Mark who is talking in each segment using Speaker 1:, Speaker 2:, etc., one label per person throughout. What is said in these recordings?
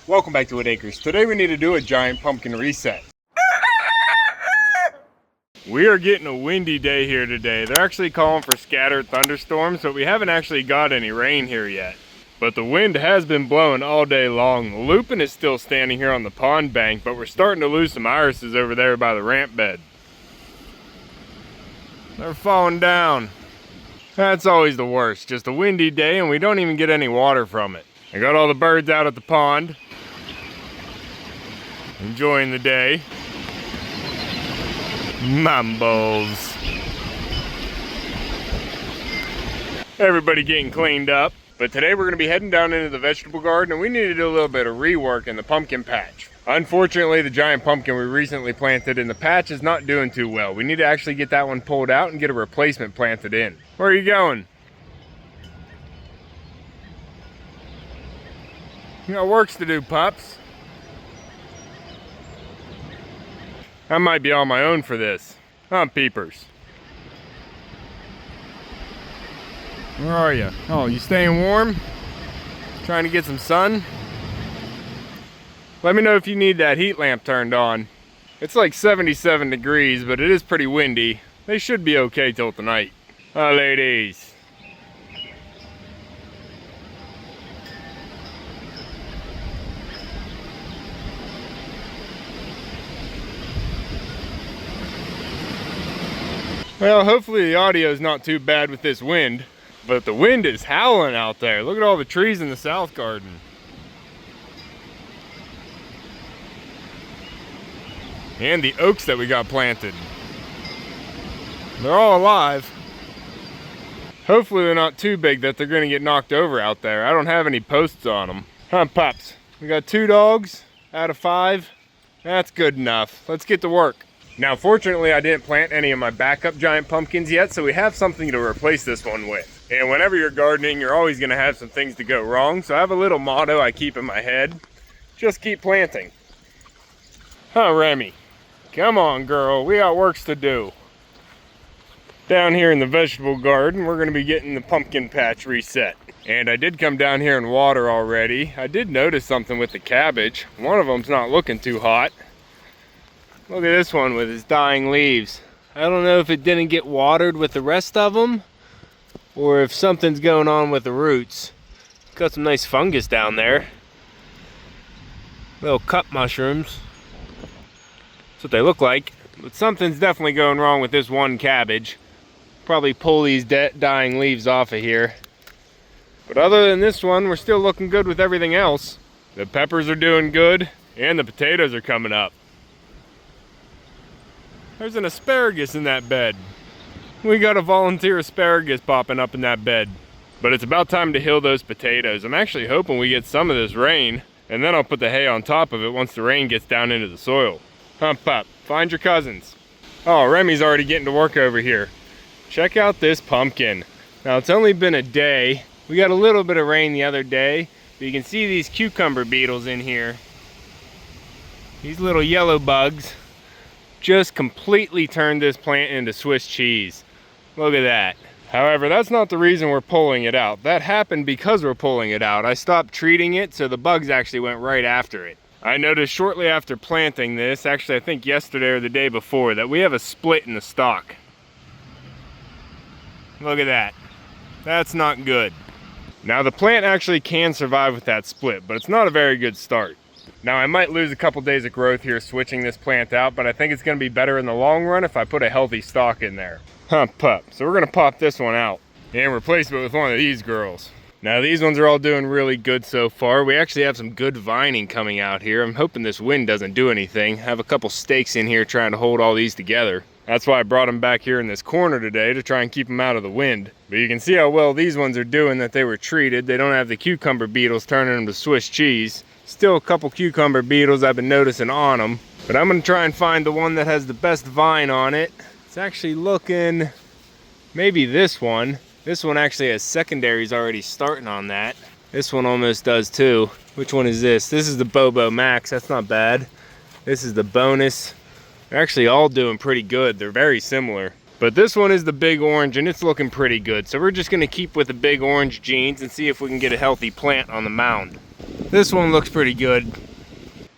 Speaker 1: Welcome back to Whitt Acres. Today we need to do a giant pumpkin reset. We are getting a windy day here today. They're actually calling for scattered thunderstorms, but we haven't actually got any rain here yet. But the wind has been blowing all day long. The lupin is still standing here on the pond bank, but we're starting to lose some irises over there by the ramp bed. They're falling down. That's always the worst. Just a windy day and we don't even get any water from it. I got all the birds out at the pond, enjoying the day. Mambos. Everybody getting cleaned up. But today we're going to be heading down into the vegetable garden and we need to do a little bit of rework in the pumpkin patch. Unfortunately, the giant pumpkin we recently planted in the patch is not doing too well. We need to actually get that one pulled out and get a replacement planted in. Where are you going? You got works to do, pups. I might be on my own for this. Huh, peepers? Where are you? Oh, you staying warm? Trying to get some sun? Let me know if you need that heat lamp turned on. It's like 77 degrees, but it is pretty windy. They should be okay till tonight. Hi, ladies. Well, hopefully the audio is not too bad with this wind, but the wind is howling out there. Look at all the trees in the south garden. And the oaks that we got planted. They're all alive. Hopefully they're not too big that they're gonna get knocked over out there. I don't have any posts on them. Huh, pups? We got 2 dogs out of 5. That's good enough. Let's get to work. Now, fortunately, I didn't plant any of my backup giant pumpkins yet, so we have something to replace this one with. And whenever you're gardening, you're always gonna have some things to go wrong, so I have a little motto I keep in my head. Just keep planting. Huh, Remy? Come on, girl, we got works to do. Down here in the vegetable garden, we're gonna be getting the pumpkin patch reset. And I did come down here and water already. I did notice something with the cabbage. One of them's not looking too hot. Look at this one with its dying leaves. I don't know if it didn't get watered with the rest of them or if something's going on with the roots. Got some nice fungus down there. Little cup mushrooms. That's what they look like. But something's definitely going wrong with this one cabbage. Probably pull these dying leaves off of here. But other than this one, we're still looking good with everything else. The peppers are doing good and the potatoes are coming up. There's an asparagus in that bed. We got a volunteer asparagus popping up in that bed. But it's about time to hill those potatoes. I'm actually hoping we get some of this rain, and then I'll put the hay on top of it once the rain gets down into the soil. Hump up, find your cousins. Oh, Remy's already getting to work over here. Check out this pumpkin. Now, it's only been a day. We got a little bit of rain the other day, but you can see these cucumber beetles in here. These little yellow bugs just completely turned this plant into Swiss cheese. Look at that. However, that's not the reason we're pulling it out. That happened because we're pulling it out. I stopped treating it, so the bugs actually went right after it. I noticed shortly after planting this, actually I think yesterday or the day before, that we have a split in the stalk. Look at that. That's not good. Now the plant actually can survive with that split, but it's not a very good start. Now I might lose a couple days of growth here switching this plant out, but I think it's going to be better in the long run if I put a healthy stalk in there. Huh, pup. So we're going to pop this one out and replace it with one of these girls. Now these ones are all doing really good so far. We actually have some good vining coming out here. I'm hoping this wind doesn't do anything. I have a couple stakes in here trying to hold all these together. That's why I brought them back here in this corner today to try and keep them out of the wind. But you can see how well these ones are doing that they were treated. They don't have the cucumber beetles turning them to Swiss cheese. Still a couple cucumber beetles I've been noticing on them, but I'm gonna try and find the one that has the best vine on it. It's actually looking, maybe this one. This one actually has secondaries already starting on that. This one almost does too. Which one is this? This is the Bobo Max, that's not bad. This is the bonus. They're actually all doing pretty good. They're very similar. But this one is the big orange and it's looking pretty good. So we're just gonna keep with the big orange genes and see if we can get a healthy plant on the mound. This one looks pretty good.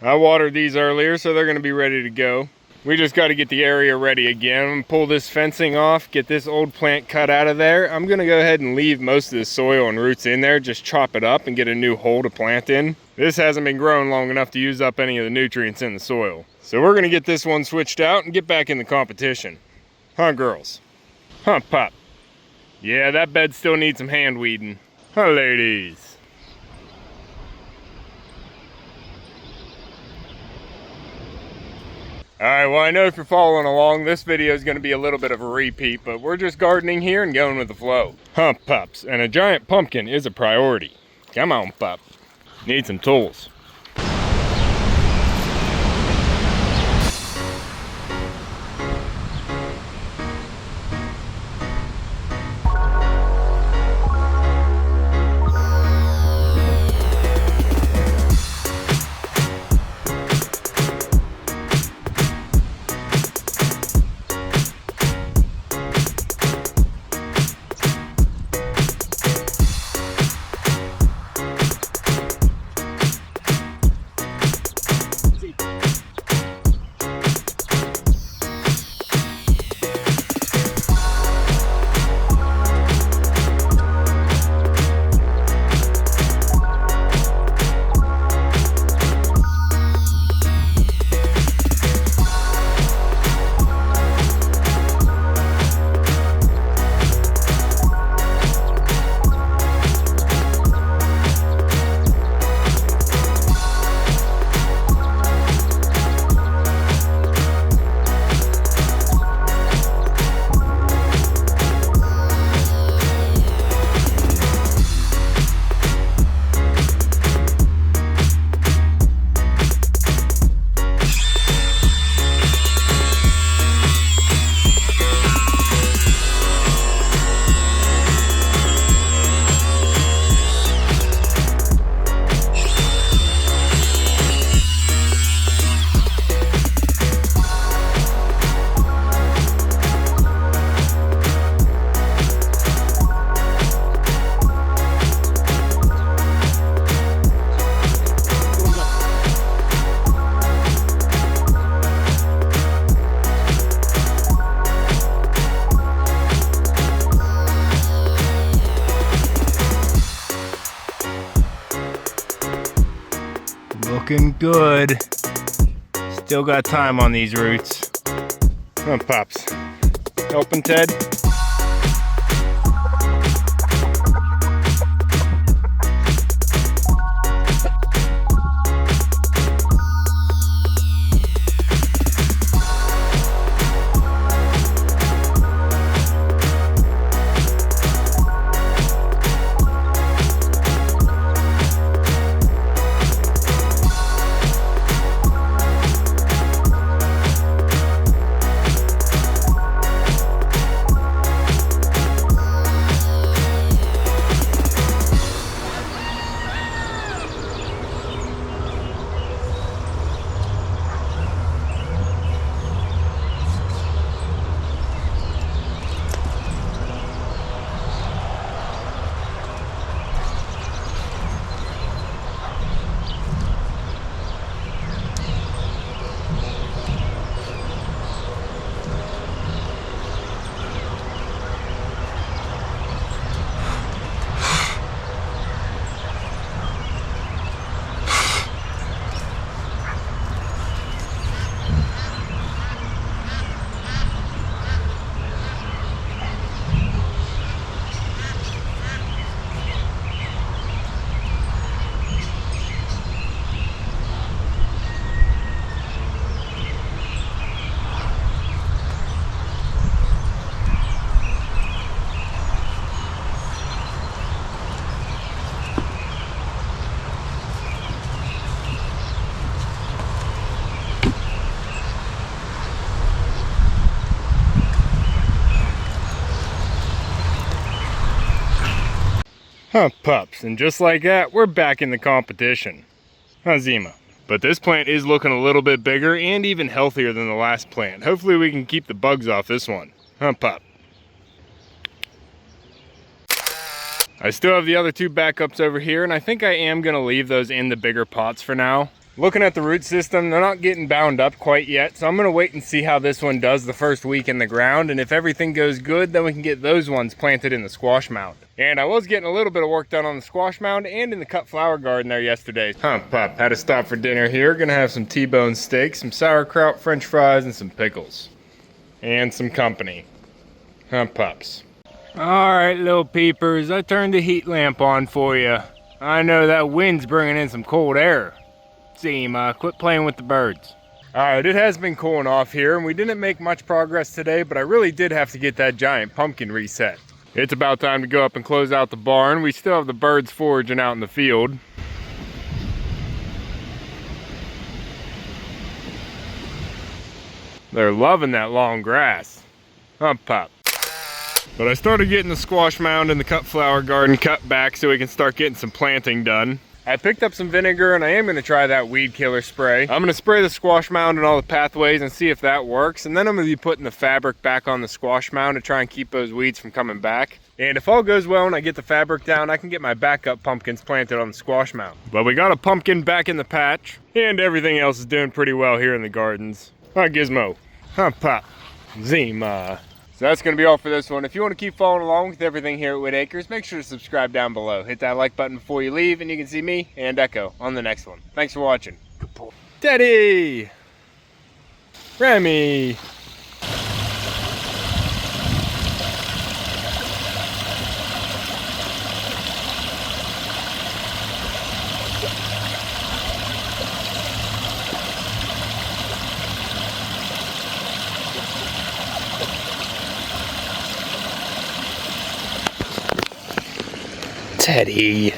Speaker 1: I watered these earlier, so they're gonna be ready to go. We just gotta get the area ready again. I'm gonna pull this fencing off, get this old plant cut out of there. I'm gonna go ahead and leave most of the soil and roots in there, just chop it up and get a new hole to plant in. This hasn't been grown long enough to use up any of the nutrients in the soil. So we're gonna get this one switched out and get back in the competition. Huh, girls? Huh, Pop? Yeah, that bed still needs some hand weeding. Huh, ladies? Alright, well, I know if you're following along, this video is going to be a little bit of a repeat, but we're just gardening here and going with the flow. Huh, pups, and a giant pumpkin is a priority. Come on, pup. Need some tools. Looking good. Still got time on these roots. Come on, Pops. Helping, Ted? Huh, pups, and just like that, we're back in the competition. Huh, Zima. But this plant is looking a little bit bigger and even healthier than the last plant. Hopefully we can keep the bugs off this one. Hump up. I still have the other two backups over here, and I think I am going to leave those in the bigger pots for now. Looking at the root system, they're not getting bound up quite yet, so I'm going to wait and see how this one does the first week in the ground, and if everything goes good, then we can get those ones planted in the squash mound. And I was getting a little bit of work done on the squash mound and in the cut flower garden there yesterday. Hump up. Had to stop for dinner here. Gonna have some T-bone steak, some sauerkraut, french fries, and some pickles. And some company. Hump ups. Alright, little peepers, I turned the heat lamp on for you. I know that wind's bringing in some cold air. Seem, quit playing with the birds. Alright, it has been cooling off here, and we didn't make much progress today, but I really did have to get that giant pumpkin reset. It's about time to go up and close out the barn. We still have the birds foraging out in the field. They're loving that long grass. Hump up. But I started getting the squash mound and the cut flower garden cut back so we can start getting some planting done. I picked up some vinegar and I am going to try that weed killer spray. I'm going to spray the squash mound and all the pathways and see if that works. And then I'm going to be putting the fabric back on the squash mound to try and keep those weeds from coming back. And if all goes well and I get the fabric down, I can get my backup pumpkins planted on the squash mound. But we got a pumpkin back in the patch and everything else is doing pretty well here in the gardens. Hi, Gizmo. Hump pop. Zima. So that's going to be all for this one. If you want to keep following along with everything here at Whitt Acres, make sure to subscribe down below. Hit that like button before you leave, and you can see me and Echo on the next one. Thanks for watching. Daddy! Remy! Teddy.